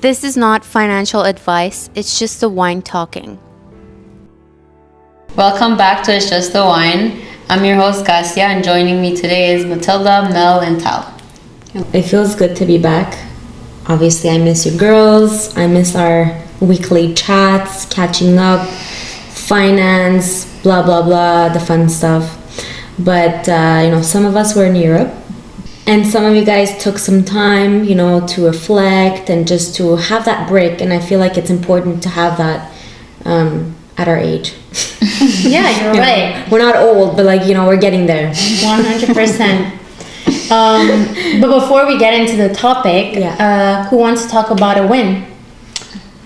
This is not financial advice, it's just the wine talking. Welcome back to It's Just the Wine. I'm your host Gassia, and joining me today is Matilda, Mel, and Tal. It feels good to be back. Obviously, I miss you girls. I miss our weekly chats, catching up, finance, blah, blah, blah, the fun stuff. But, some of us were in Europe. And some of you guys took some time, to reflect and just to have that break. And I feel like it's important to have that at our age. Yeah, you're right. We're not old, but we're getting there. 100%. But before we get into the topic, who wants to talk about a win?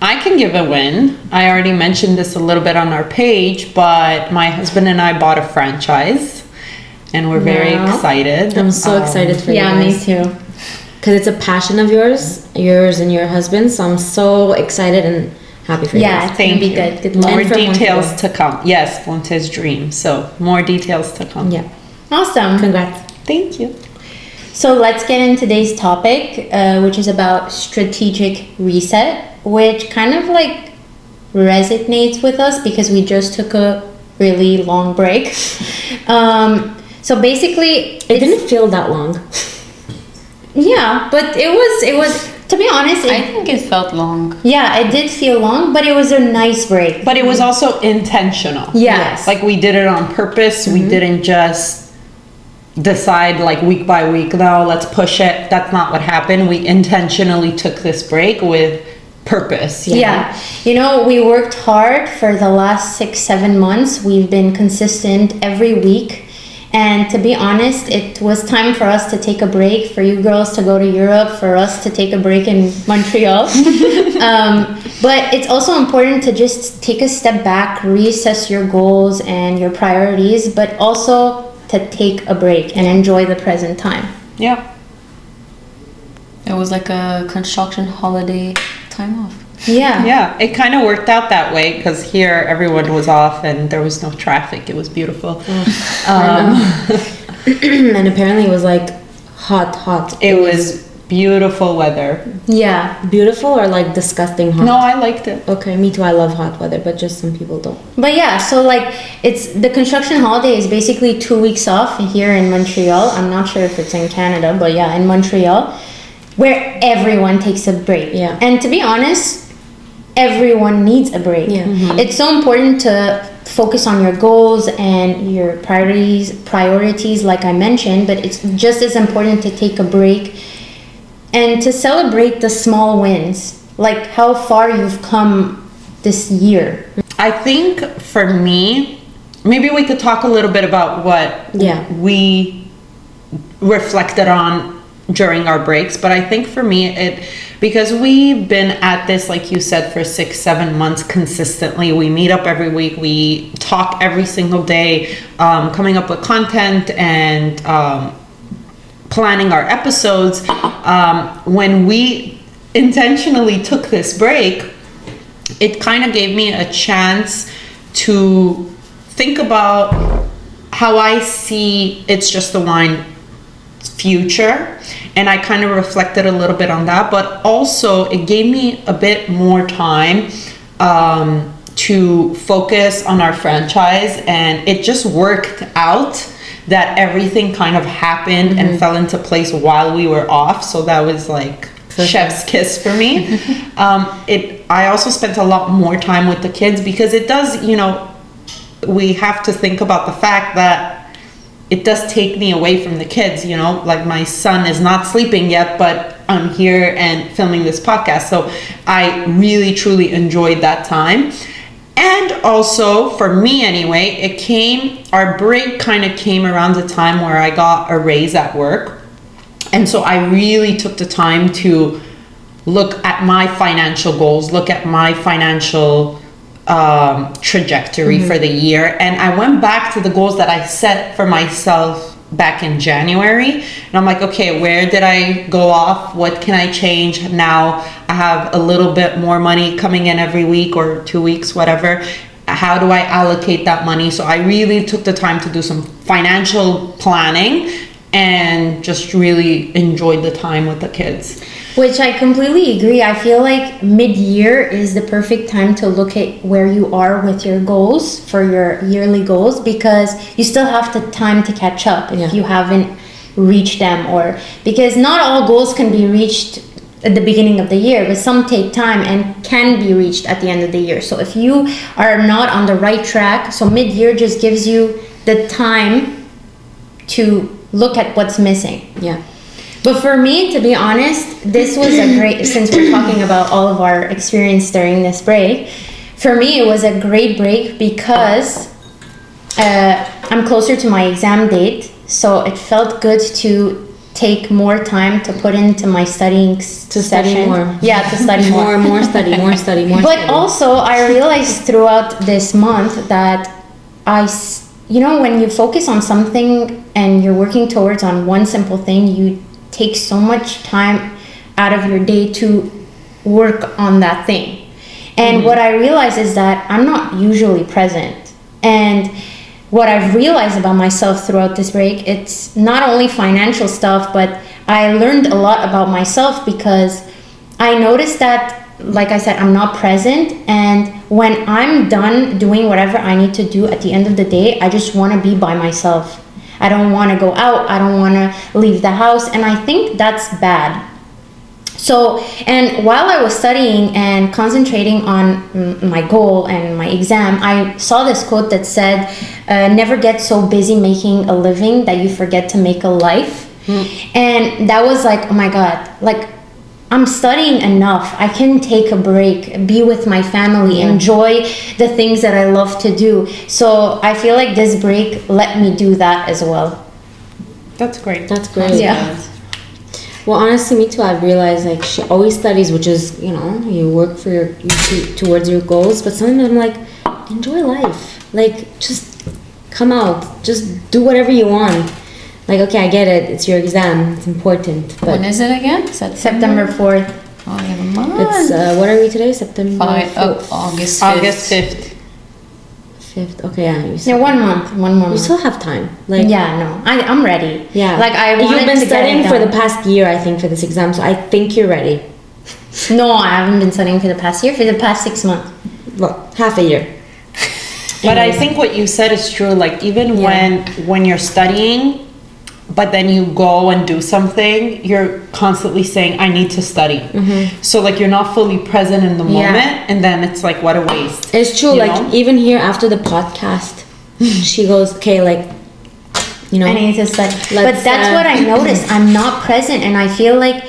I can give a win. I already mentioned this a little bit on our page, but my husband and I bought a franchise. And we're very excited. I'm so excited for you Yeah, guys. me too. Because it's a passion of yours and your husband's. So I'm so excited and happy for you Yeah, guys. it's going to be good. Good luck. More details to come. Yes, Fonte's dream. So more details to come. Yeah. Awesome. Congrats. Thank you. So let's get into today's topic, which is about strategic reset, which kind of resonates with us because we just took a really long break. So basically, it didn't feel that long. Yeah, but it was. To be honest, I think it felt long. Yeah, it did feel long, but it was a nice break. But it was also intentional. Yes. Like we did it on purpose. We didn't just decide week by week, no, let's push it. That's not what happened. We intentionally took this break with purpose. Yeah. We worked hard for the last 6-7 months. We've been consistent every week. And to be honest, it was time for us to take a break, for you girls to go to Europe, for us to take a break in Montreal. But it's also important to just take a step back, reassess your goals and your priorities, but also to take a break and enjoy the present time. Yeah. It was like a construction holiday time off. Yeah. Yeah, it kind of worked out that way because here everyone was off and there was no traffic. It was beautiful. And apparently it was hot. It was beautiful weather. Yeah. Beautiful or disgusting hot? No, I liked it. Okay, me too. I love hot weather, but just some people don't. But yeah, so it's the construction holiday is basically 2 weeks off here in Montreal. I'm not sure if it's in Canada, but yeah, in Montreal, where everyone takes a break. Yeah. And to be honest, everyone needs a break. Yeah. It's so important to focus on your goals and your priorities like I mentioned, but it's just as important to take a break and to celebrate the small wins, like how far you've come this year. I think for me, maybe we could talk a little bit about what we reflected on during our breaks, but I think for me because we've been at this, like you said, for 6-7 months consistently. We meet up every week, we talk every single day, coming up with content and planning our episodes. When we intentionally took this break, it kind of gave me a chance to think about how I see It's Just the Wine future, and I kind of reflected a little bit on that, but also it gave me a bit more time to focus on our franchise, and it just worked out that everything kind of happened and fell into place while we were off. So that was chef's kiss for me. I also spent a lot more time with the kids because it does, we have to think about the fact that it does take me away from the kids, my son is not sleeping yet, but I'm here and filming this podcast. So I really, truly enjoyed that time. And also for me anyway, our break kind of came around the time where I got a raise at work. And so I really took the time to look at my financial goals, look at my financial trajectory for the year, and I went back to the goals that I set for myself back in January, and I'm like, okay, where did I go off? What can I change now? I have a little bit more money coming in every week or 2 weeks, whatever. How do I allocate that money? So I really took the time to do some financial planning and just really enjoyed the time with the kids. Which I completely agree. I feel like mid-year is the perfect time to look at where you are with your goals for your yearly goals, because you still have the time to catch up if you haven't reached them, or because not all goals can be reached at the beginning of the year, but some take time and can be reached at the end of the year. So if you are not on the right track, so mid-year just gives you the time to look at what's missing. Yeah. But for me, to be honest, this was a great, since we're talking about all of our experience during this break, for me it was a great break because I'm closer to my exam date, so it felt good to take more time to put into my studying Study more. Yeah, to study more. more study. But also, I realized throughout this month that when you focus on something and you're working towards on one simple thing, you take so much time out of your day to work on that thing. And what I realize is that I'm not usually present. And what I've realized about myself throughout this break, it's not only financial stuff, but I learned a lot about myself because I noticed that, like I said, I'm not present. And when I'm done doing whatever I need to do at the end of the day, I just want to be by myself. I don't want to go out. I don't want to leave the house. And I think that's bad. So, and while I was studying and concentrating on my goal and my exam, I saw this quote that said, never get so busy making a living that you forget to make a life. And that was like, oh my God, like I'm studying enough. I can take a break, be with my family, enjoy the things that I love to do. So I feel like this break let me do that as well. That's great. That's great. Yeah. Well, honestly, me too. I've realized like she always studies, which is, you work for towards your goals. But sometimes I'm like, enjoy life. Like, just come out. Just do whatever you want. Like, okay, I get it. It's your exam. It's important. But When is it again? September 4th. Oh, you have a month. it's what are we today? September 4th. August 5th. August 5th. 5th. Okay, yeah. You Yeah, still, 1 month. One more you month. still have time. Like, Yeah, no, I'm ready. yeah. Like I wanted You've been to studying get it for the done. past year, I think, for this exam. So I think you're ready. No, I haven't been studying for the past year. For the past 6 months. Well, half a year. But I think what you said is true. Like even when you're studying, but then you go and do something, you're constantly saying, I need to study. So like you're not fully present in the moment, and then it's like, what a waste. It's true. You Like know? even here after the podcast, she goes, okay, like, I need to study. But Let's, that's what I noticed. I'm not present, and I feel like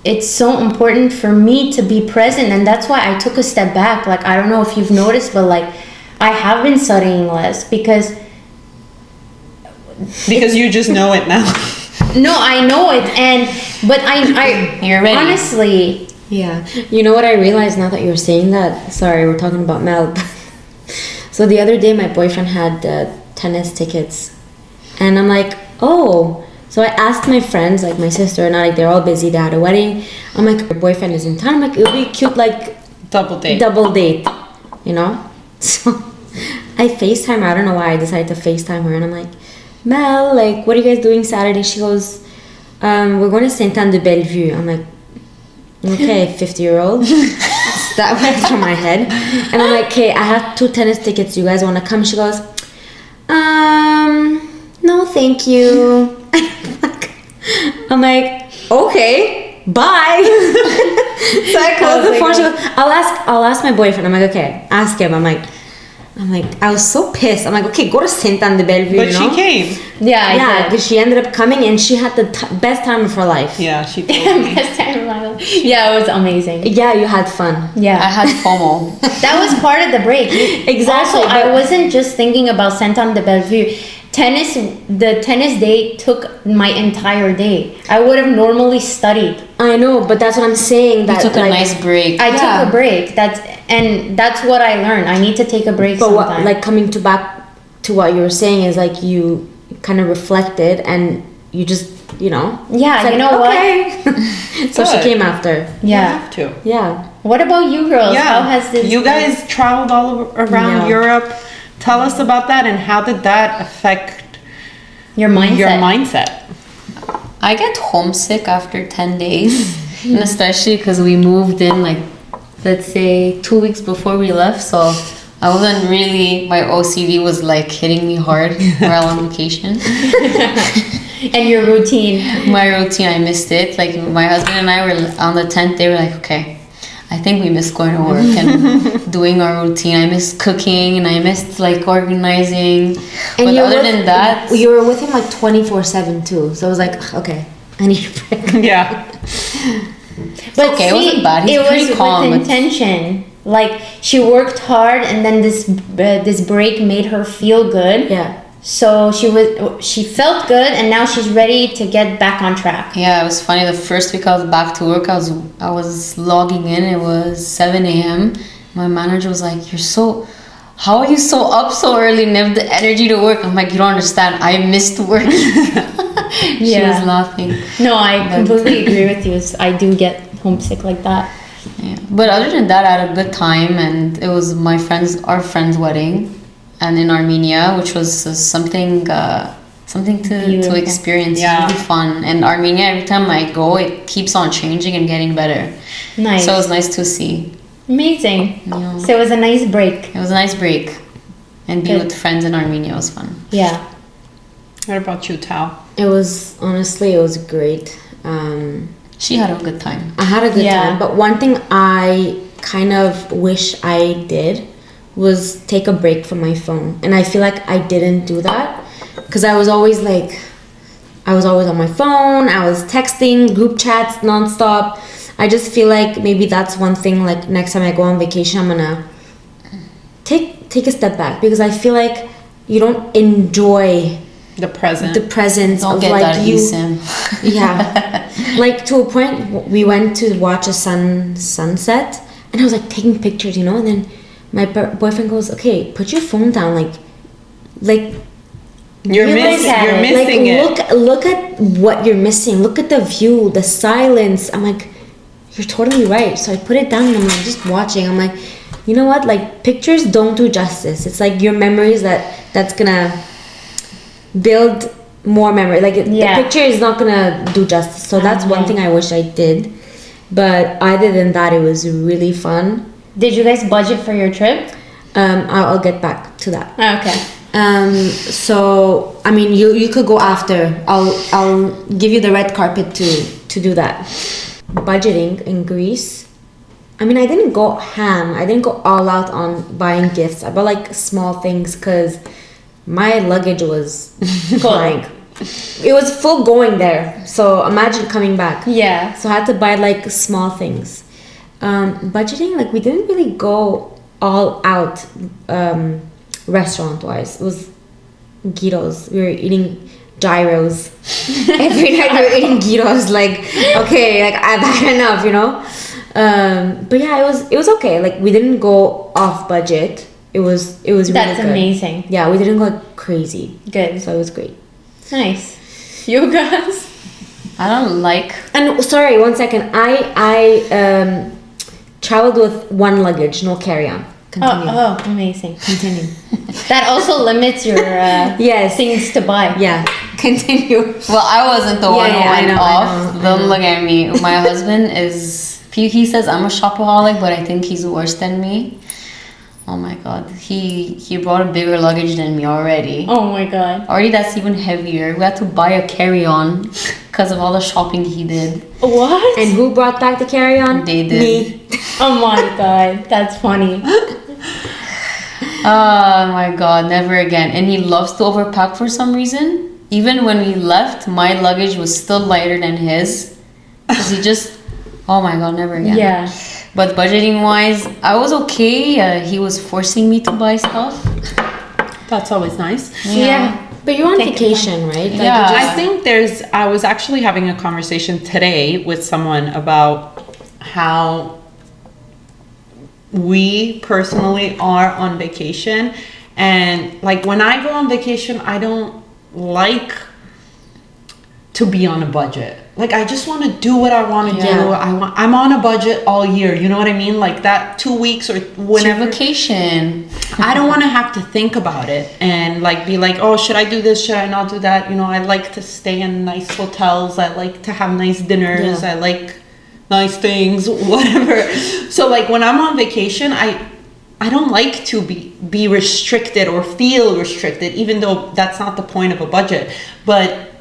it's so important for me to be present, and that's why I took a step back. Like I don't know if you've noticed, but like I have been studying less because you just know it now. no, I know it, but I You're ready. honestly. Yeah. You know what I realized now that you were saying that? Sorry, we're talking about Mel. So the other day my boyfriend had tennis tickets. And I'm like, oh. So I asked my friends, like my sister and I, like they're all busy, they had a wedding. I'm like, your boyfriend is in town. I'm like, it would be cute, like Double date. double date, So I FaceTime her. I don't know why I decided to FaceTime her. And I'm like, Mel, like, what are you guys doing Saturday? She goes, we're going to Saint-Anne-de-Bellevue. I'm like, okay, 50-year-old. That went through my head. And I'm like, okay, I have 2 tennis tickets. You guys want to come? She goes, no, thank you. I'm like, okay, bye. So I closed the phone. She goes, I'll ask my boyfriend. I'm like, okay, ask him. I'm like, I was so pissed. I'm like, okay, go to Saint-Anne-de-Bellevue. But she came. Yeah, I Yeah, did. because she ended up coming and she had the best time of her life. Yeah, she told me. Best time of my life. Yeah, it was amazing. Yeah, you had fun. Yeah. I had FOMO. That was part of the break. Exactly, Also, I but- wasn't just thinking about Saint-Anne-de-Bellevue. The tennis day took my entire day. I would have normally studied. I know, but that's what I'm saying. You That took a like, nice break. I took a break. That's what I learned. I need to take a break But sometime. what, like coming to back to what you were saying is like you kind of reflected and you just Yeah, it's like, you know okay. So she Good. came after. You yeah. have to. Yeah. What about you girls? Yeah. How has this You guys traveled all around Yeah. Europe. Tell us about that and how did that affect your mindset? your mindset? I get homesick after 10 days. And especially because we moved in like, let's say 2 weeks before we left, so I wasn't really, my OCD was like hitting me hard while on vacation. And your routine. My routine, I missed it. Like my husband and I were on the 10th day, we're like, okay, I think we missed going to work and doing our routine. I missed cooking and I missed like organizing. And but other than that, you were with him like 24/7 too. So I was like, okay, I need a break. Yeah. But okay, it wasn't bad. He's it pretty was calm, with but- intention. Like she worked hard, and then this break made her feel good. Yeah. So she felt good, and now she's ready to get back on track. yeah, it was funny. The first week I was back to work, I was logging in. It was 7 a.m. My manager was like, how are you so up so early and have the energy to work? I'm like, you don't understand. I missed work. She Yeah. was laughing. No, I completely agree with you. I do get homesick like that. Yeah. But other than that, I had a good time, and it was our friend's wedding, and in Armenia, which was something to Beautiful. experience. Yeah. Really fun. And Armenia, every time I go, it keeps on changing and getting better. Nice. So it was nice to see. Amazing. Yeah. So it was a nice break. It was a nice break, and be Good. with friends in Armenia was fun. Yeah. What about you, Tao? It was great. She had a good time. I had a good Yeah. time, but one thing I kind of wish I did was take a break from my phone, and I feel like I didn't do that because I was always on my phone. I was texting, group chats nonstop. I just feel like maybe that's one thing. Like next time I go on vacation, I'm gonna take a step back because I feel like you don't enjoy The present. the presence Don't of get like that you. eSIM. Yeah, like to a point we went to watch a sunset, and I was like taking pictures, and then my boyfriend goes, "Okay, put your phone down, like You're Realize missing. You're it. missing like it. look at what you're missing. Look at the view, the silence." I'm like, "You're totally right." So I put it down, and I'm like just watching. I'm like, you know what? Like pictures don't do justice. It's like your memories that's gonna build more memory. Like Yeah. the picture is not gonna do justice. So that's one thing I wish I did. But other than that, it was really fun. Did you guys budget for your trip? I'll get back to that. Okay. So I mean, you could go after. I'll give you the red carpet to do that. Budgeting in Greece. I mean, I didn't go ham. I didn't go all out on buying gifts. I bought like small things because my luggage was like it was full going there. So imagine coming back. Yeah. So I had to buy like small things. Budgeting, like we didn't really go all out restaurant wise. It was gyros. We were eating gyros. Every night we were eating gyros. Like, okay, like I've had enough, But yeah, it was okay. Like we didn't go off budget. It was really That's good. amazing. Yeah, we didn't go crazy. Good. So it was great. Nice. You guys? I don't like. And sorry, 1 second. I traveled with one luggage, no carry-on. Continue. Oh, amazing. Continue. That also limits your Yes. things to buy. Yeah. Continue. Well, I wasn't the one who yeah, I went know, off. I Don't know. look at me. My husband is. He says I'm a shopaholic, but I think he's worse than me. Oh my god, he brought a bigger luggage than me already. Oh my god. Already that's even heavier. We had to buy a carry-on because of all the shopping he did. What? And who brought back the carry-on? They did. Me. Oh my god, that's funny. Oh my god, never again. And he loves to overpack for some reason. Even when we left, my luggage was still lighter than his. Cause he just, oh my god, never again. Yeah. But budgeting wise, I was okay. He was forcing me to buy stuff. That's always nice. Yeah. But you're on Take it vacation, right? Like, Yeah. you I think I was actually having a conversation today with someone about how we personally are on vacation. And like when I go on vacation, I don't like to be on a budget. Like I just want to do what I want to do. Yeah. I'm on a budget all year. You know what I mean? Like that 2 weeks or It's your whenever. vacation. I don't want to have to think about it and like be like, oh, should I do this? Should I not do that? I like to stay in nice hotels. I like to have nice dinners. Yeah. I like nice things, whatever. So like when I'm on vacation, I don't like to be restricted or feel restricted, even though that's not the point of a budget. But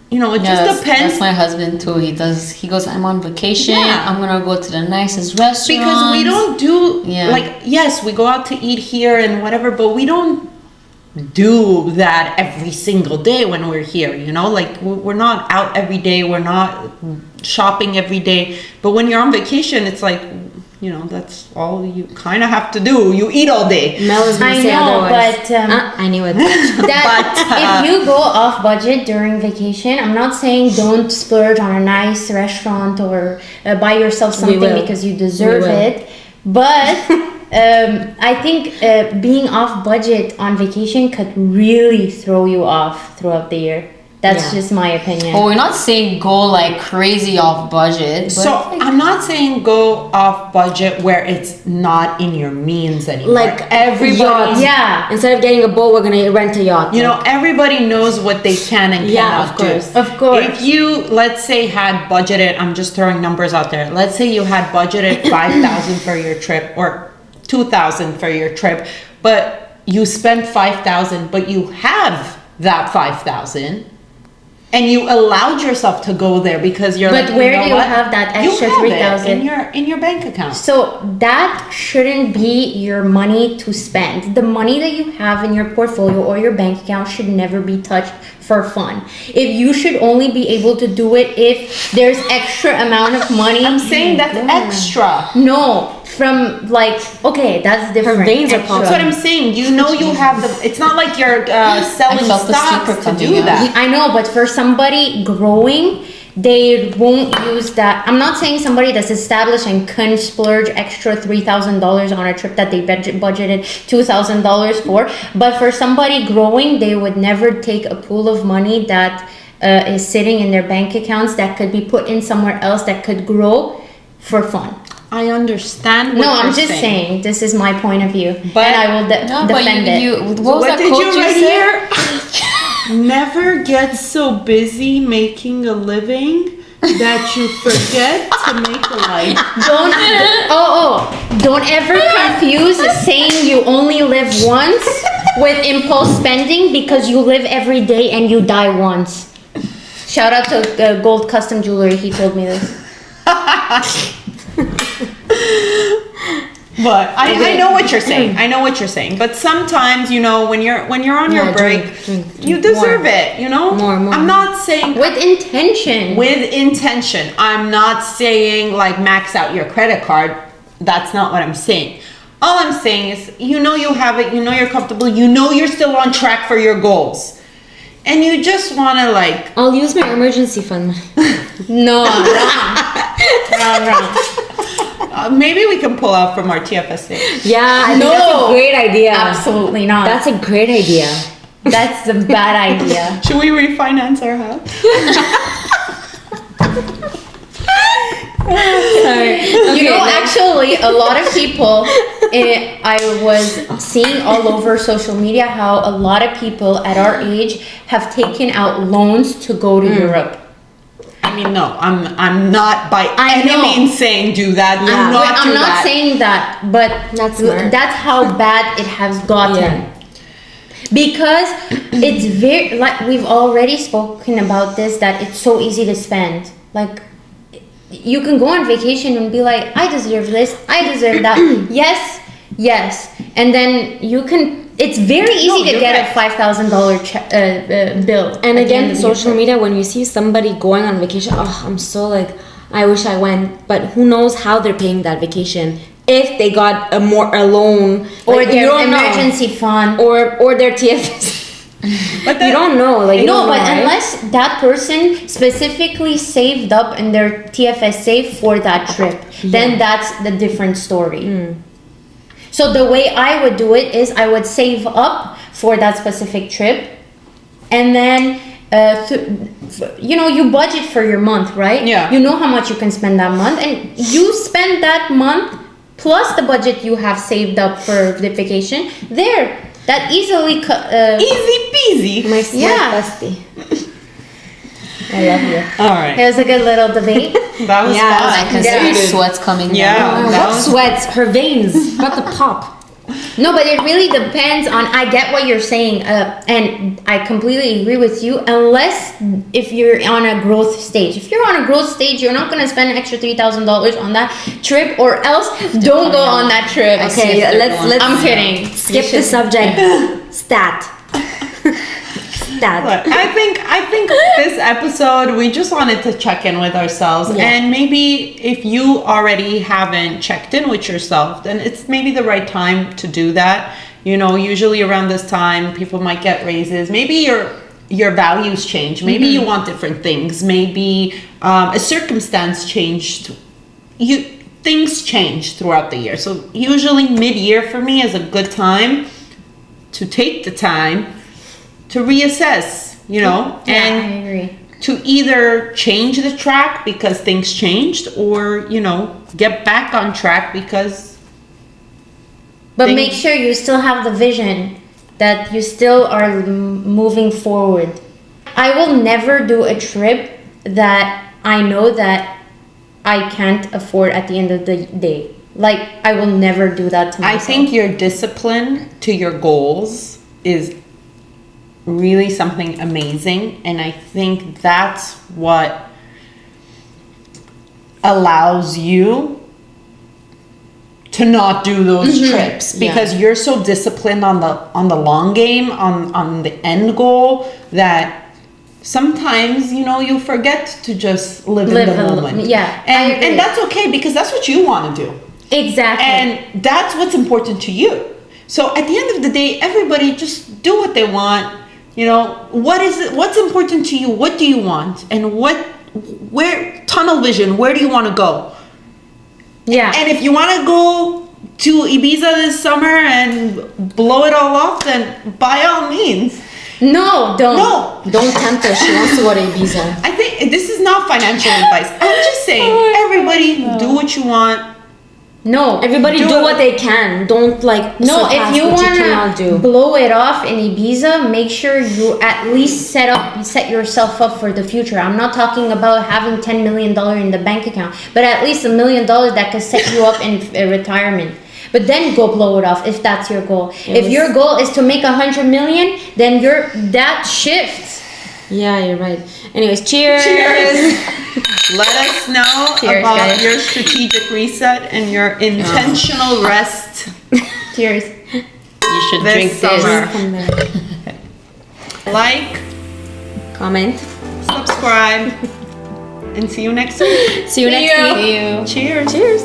you know, it just depends. That's my husband too. He goes, I'm on vacation. Yeah. I'm gonna go to the nicest restaurant. Because we don't do like, yes, we go out to eat here and whatever, but we don't do that every single day when we're here, you know, like we're not out every day, we're not shopping every day. But when you're on vacation, it's like, you know, that's all you kind of have to do. You eat all day. Mel is gonna I say know, otherwise. but I knew it. that if you go off budget during vacation, I'm not saying don't splurge on a nice restaurant or buy yourself something will. because you deserve We will. it. But I think being off budget on vacation could really throw you off throughout the year. That's Yeah. just my opinion. Well, we're not saying go like crazy off budget. But So I'm not saying go off budget where it's not in your means anymore. Like everybody, yacht. Yeah. Instead of getting a boat, we're gonna rent a yacht. you know, everybody knows what they can and Yeah, cannot of course. do. Of course. If you, let's say, had budgeted, I'm just throwing numbers out there. Let's say you had budgeted 5,000 for your trip or 2,000 for your trip, but you spent 5,000, but you have that 5,000. And you allowed yourself to go there because you're But like, where you know do you what? have that You extra have it 3,000? in your bank account. So that shouldn't be your money to spend. The money that you have in your portfolio or your bank account should never be touched for fun. If you should only be able to do it if there's extra amount of money. I'm saying that's extra. No, from like, okay, that's different. veins are Extra. popping. That's what I'm saying. You know you have the. It's not like you're selling felt the stocks sleeper to coming do out. that. I know, but for somebody growing, they won't use that. I'm not saying somebody that's established and can splurge extra $3,000 on a trip that they budgeted $2,000 for. But for somebody growing, they would never take a pool of money that is sitting in their bank accounts that could be put in somewhere else that could grow for fun. I understand. What No, I'm you're just saying this is my point of view, But- and I will defend it. What was that did quote you you write said? here? Never get so busy making a living that you forget to make a life. Don't ever confuse saying you only live once with impulse spending because you live every day and you die once. Shout out to Gold Custom Jewelry. He told me this. But I know what you're saying. I know what you're saying. But sometimes, you know, when you're on your Yeah, break, drink you deserve more. it. You know. More. I'm not saying With intention. with intention. I'm not saying like max out your credit card. That's not what I'm saying. All I'm saying is, you know, you have it. You know, you're comfortable. You know, you're still on track for your goals, and you just want to like. I'll use my emergency fund. No, wrong. Maybe we can pull out from our TFSA. Yeah, I think that's No. a great idea. Absolutely not. That's a great idea. That's a bad idea. Should we refinance our house? Sorry. You know, actually, a lot of people, I was seeing all over social media how a lot of people at our age have taken out loans to go to Europe. I mean, no, I'm not by I any know. means saying do that. Do Yeah. not I'm do not that. saying that, but That's smart. that's how bad it has gotten. Yeah. Because it's very, like, we've already spoken about this, that it's so easy to spend. Like, you can go on vacation and be like, I deserve this, I deserve that. yes. And then you can, it's very easy to you're get right. a $5,000 bill. And at the end again, of the social year. media, when you see somebody going on vacation, oh, I'm so like, I wish I went. But who knows how they're paying that vacation? If they got a loan, Or like, you their don't know. emergency fund. or their TFS. But You don't know. Like, you No, don't know, but right? unless that person specifically saved up in their TFSA for that trip, then that's the different story. So the way I would do it is I would save up for that specific trip, and then you know, you budget for your month, right? Yeah. You know how much you can spend that month, and you spend that month plus the budget you have saved up for the vacation. There, that easily. easy peasy. My smart Yeah. bestie. I love you. All right. It was a good little debate. That was Yeah, fun. I can see your sweats coming Yeah. down. That What was- sweats? Her veins about to pop. No, but it really depends on. I get what you're saying, and I completely agree with you. Unless if you're on a growth stage. If you're on a growth stage, you're not gonna spend an extra $3,000 on that trip, or else don't go on that trip. see Okay, if let's I'm kidding. skip the subject. Stat. Stat. But I think this episode we just wanted to check in with ourselves, and maybe if you already haven't checked in with yourself, then it's maybe the right time to do that. You know, usually around this time people might get raises. Maybe your values change. Maybe you want different things. Maybe a circumstance changed. Things change throughout the year. So usually mid-year for me is a good time to take the time to reassess, you know, I and agree. to either change the track because things changed, or, you know, get back on track because But things- make sure you still have the vision, that you still are moving forward. I will never do a trip that I know that I can't afford at the end of the day. Like, I will never do that to I myself. think your discipline to your goals is really something amazing, and I think that's what allows you to not do those trips, because you're so disciplined on the long game, on the end goal, that sometimes, you know, you forget to just live in the moment. Yeah, I agree. and that's okay, because that's what you want to do. Exactly. And that's what's important to you. So at the end of the day, everybody just do what they want. You know, what's important to you? What do you want? And where tunnel vision, where do you want to go? yeah. And if you want to go to Ibiza this summer and blow it all off, then by all means. No, don't. No, Don't tempt her. She wants to go to Ibiza. I think this is not financial advice. I'm just saying, everybody do what you want. No. Everybody Do do it. what they can. Don't like No, if surpass you what want you cannot to do. blow it off in Ibiza, make sure you at least set yourself up for the future. I'm not talking about having $10 million in the bank account, but at least $1 million that could set you up in retirement. But then go blow it off if that's your goal. If your goal is to make 100 million, then that shifts. Yeah, you're right. Anyways, cheers. Cheers. Let us know Cheers, about guys. your strategic reset and your intentional rest Cheers. You should this drink this. summer. From there. Like, Comment. subscribe, and see you next week. See you next week. See you. Cheers. Cheers.